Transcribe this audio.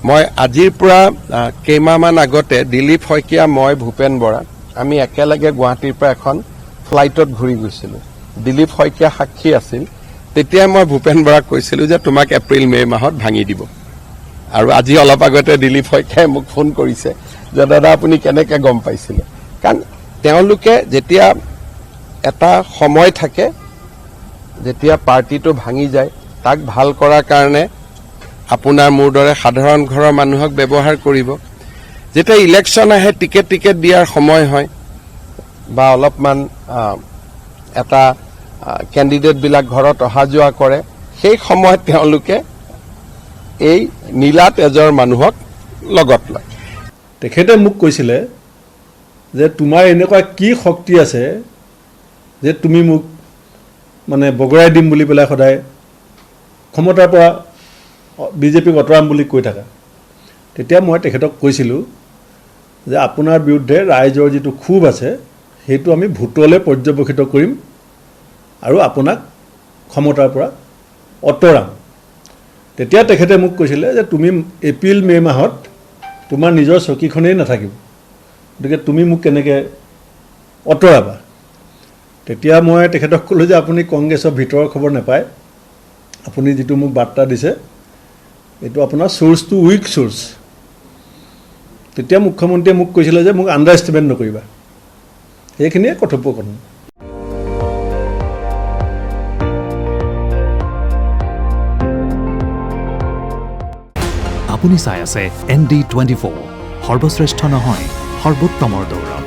মই আজিৰ পৰা কেইমাহমান আগতে দিলীপ শইকীয়া, মই, ভূপেন বৰা আমি একেলগে গুৱাহাটীৰ পৰা এখন ফ্লাইটত ঘূৰি গৈছিলোঁ। দিলীপ শইকীয়া সাক্ষী আছিল। তেতিয়াই মই ভূপেন বৰাক কৈছিলোঁ যে তোমাক এপ্ৰিল মে' মাহত ভাঙি দিব। আৰু আজি অলপ আগতে দিলীপ শইকীয়াই মোক ফোন কৰিছে যে দাদা আপুনি কেনেকৈ গম পাইছিলে। কাৰণ তেওঁলোকে যেতিয়া এটা সময় থাকে, যেতিয়া পাৰ্টিটো ভাঙি যায়, তাক ভাল কৰাৰ কাৰণে আপোনাৰ মোৰ দৰে সাধাৰণ ঘৰৰ মানুহক ব্যৱহাৰ কৰিব। যেতিয়া ইলেকশ্যন আহে, টিকেট দিয়াৰ সময় হয় বা অলপমান এটা কেণ্ডিডেটবিলাক ঘৰত অহা যোৱা কৰে, সেই সময়ত তেওঁলোকে এই নীলা তেজৰ মানুহক লগত লয়। তেখেতে মোক কৈছিলে যে তোমাৰ এনেকুৱা কি শক্তি আছে যে তুমি মোক মানে বগৰাই দিম বুলি পেলাই সদায় ক্ষমতাৰ পৰা বিজেপিক আঁতৰাম বুলি কৈ থাকা। তেতিয়া মই তেখেতক কৈছিলোঁ যে আপোনাৰ বিৰুদ্ধে ৰাইজৰ যিটো ক্ষোভ আছে সেইটো আমি ভোটলৈ পৰ্যবেক্ষিত কৰিম আৰু আপোনাক ক্ষমতাৰ পৰা আঁতৰাম। তেতিয়া তেখেতে মোক কৈছিলে যে তুমি এপ্ৰিল মে' মাহত তোমাৰ নিজৰ চকীখনেই নাথাকিব, গতিকে তুমি মোক কেনেকৈ আঁতৰাবা। তেতিয়া মই তেখেতক ক'লোঁ যে আপুনি কংগ্ৰেছৰ ভিতৰৰ খবৰ নাপায়, আপুনি যিটো মোক বাৰ্তা দিছে এইটো আপোনাৰ চ'ৰ্চটো উইক চ'ৰ্চ। তেতিয়া মুখ্যমন্ত্ৰীয়ে মোক কৈছিলে যে মোক আণ্ডাৰ এষ্টিমেট নকৰিবা। সেইখিনিয়ে কথোপকথন। আপুনি চাই আছে ND24, সৰ্বশ্ৰেষ্ঠ নহয় সৰ্বোত্তমৰ দৌৰ।